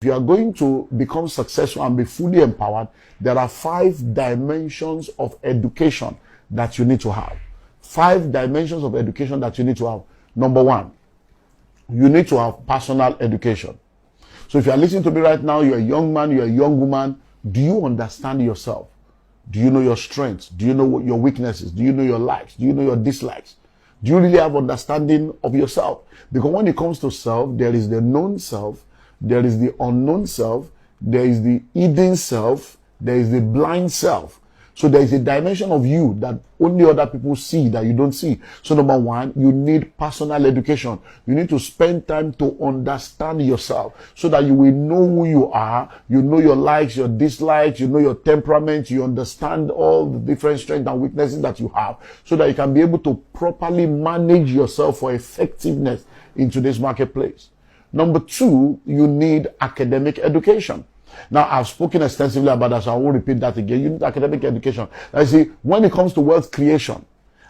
If you are going to become successful and be fully empowered, there are 5 dimensions of education that you need to have. 5 dimensions of education that you need to have. Number 1, you need to have personal education. So if you are listening to me right now, you're a young man, you're a young woman, do you understand yourself? Do you know your strengths? Do you know what your weaknesses? Do you know your likes? Do you know your dislikes? Do you really have understanding of yourself? Because when it comes to self, there is the known self, there is the unknown self, there is the hidden self, there is the blind self. So there is a dimension of you that only other people see that you don't see. So number 1, you need personal education. You need to spend time to understand yourself so that you will know who you are. You know your likes, your dislikes, you know your temperament. You understand all the different strengths and weaknesses that you have so that you can be able to properly manage yourself for effectiveness in today's marketplace. Number 2, you need academic education. Now, I've spoken extensively about that, so I won't repeat that again. You need academic education. I see, when it comes to wealth creation,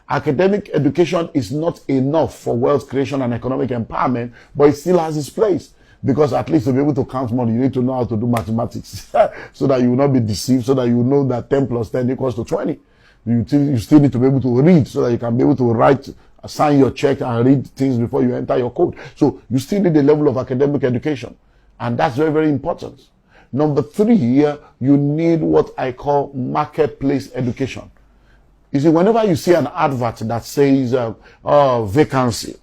academic education is not enough for wealth creation and economic empowerment, but it still has its place. Because at least to be able to count money, you need to know how to do mathematics so that you will not be deceived, so that you know that 10 plus 10 equals to 20. You still need to be able to read so that you can be able to write, sign your check and read things before you enter your code. So you still need a level of academic education. And that's very, very important. Number 3, you need what I call marketplace education. You see, whenever you see an advert that says, vacancy,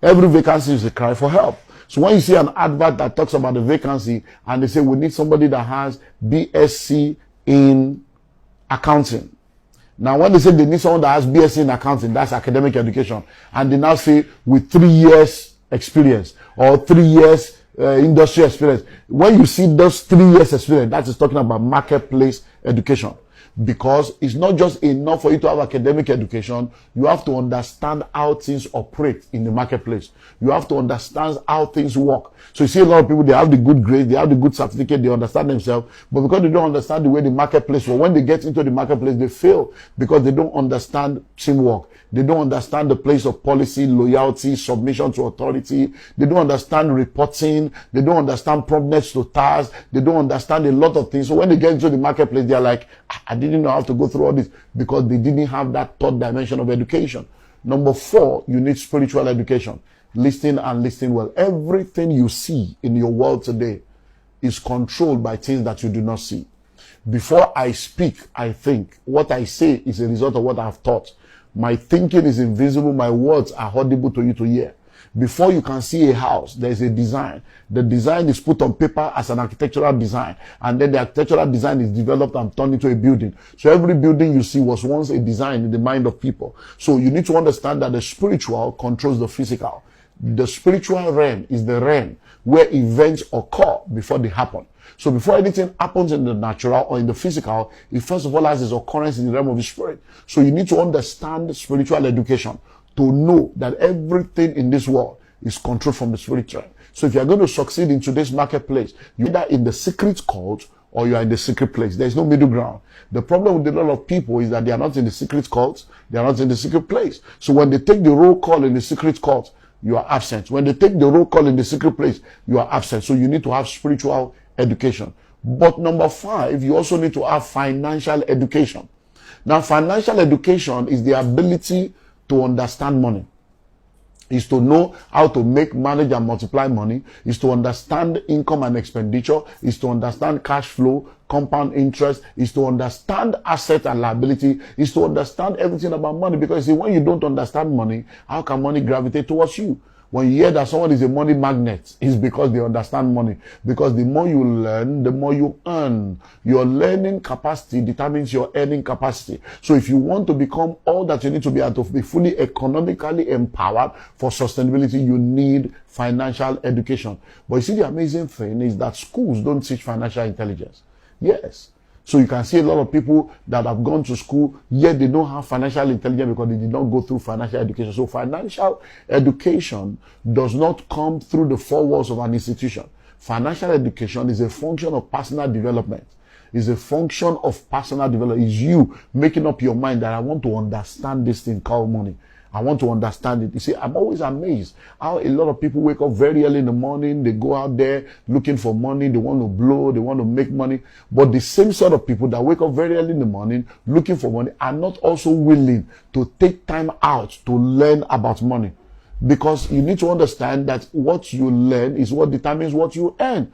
every vacancy is a cry for help. So when you see an advert that talks about a vacancy and they say, we need somebody that has BSc in accounting. Now, when they say they need someone that has BSc in accounting, that's academic education. And they now say with 3 years experience or 3 years industry experience. When you see those 3 years experience, that is talking about marketplace education. Because it's not just enough for you to have academic education, you have to understand how things operate in the marketplace. You have to understand how things work. So you see a lot of people, they have the good grades, they have the good certificate, they understand themselves, but because they don't understand the way the marketplace works, when they get into the marketplace, they fail because they don't understand teamwork. They don't understand the place of policy, loyalty, submission to authority. They don't understand reporting. They don't understand promptness to tasks. They don't understand a lot of things. So when they get into the marketplace, they're like, I didn't know how to go through all this because they didn't have that 3rd dimension of education. Number 4, you need spiritual education. Listen and listen well. Everything you see in your world today is controlled by things that you do not see. Before I speak, I think. What I say is a result of what I've thought. My thinking is invisible. My words are audible to you to hear. Before you can see a house, there is a design. The design is put on paper as an architectural design. And then the architectural design is developed and turned into a building. So every building you see was once a design in the mind of people. So you need to understand that the spiritual controls the physical. The spiritual realm is the realm where events occur before they happen. So before anything happens in the natural or in the physical, it first of all has its occurrence in the realm of the spirit. So you need to understand spiritual education to know that everything in this world is controlled from the spirit realm. So if you are going to succeed in today's marketplace, you're either in the secret cult or you are in the secret place. There is no middle ground. The problem with a lot of people is that they are not in the secret cult, they are not in the secret place. So when they take the roll call in the secret cult, you are absent. When they take the roll call in the secret place, you are absent. So you need to have spiritual education. But number 5, you also need to have financial education. Now, financial education is the ability to understand money. Is to know how to make, manage, and multiply money. Is to understand income and expenditure. Is to understand cash flow, compound interest. Is to understand asset and liability. Is to understand everything about money. Because see, when you don't understand money, how can money gravitate towards you? When you hear that someone is a money magnet, it's because they understand money. Because the more you learn, the more you earn. Your learning capacity determines your earning capacity. So if you want to become all that you need to be and to be fully economically empowered for sustainability, you need financial education. But you see, the amazing thing is that schools don't teach financial intelligence. Yes. So you can see a lot of people that have gone to school, yet they don't have financial intelligence because they did not go through financial education. So financial education does not come through the 4 walls of an institution. Financial education is a function of personal development. It's a function of personal development. It's you making up your mind that I want to understand this thing called money. I want to understand it. You see, I'm always amazed how a lot of people wake up very early in the morning. They go out there looking for money. They want to blow. They want to make money. But the same sort of people that wake up very early in the morning looking for money are not also willing to take time out to learn about money. Because you need to understand that what you learn is what determines what you earn.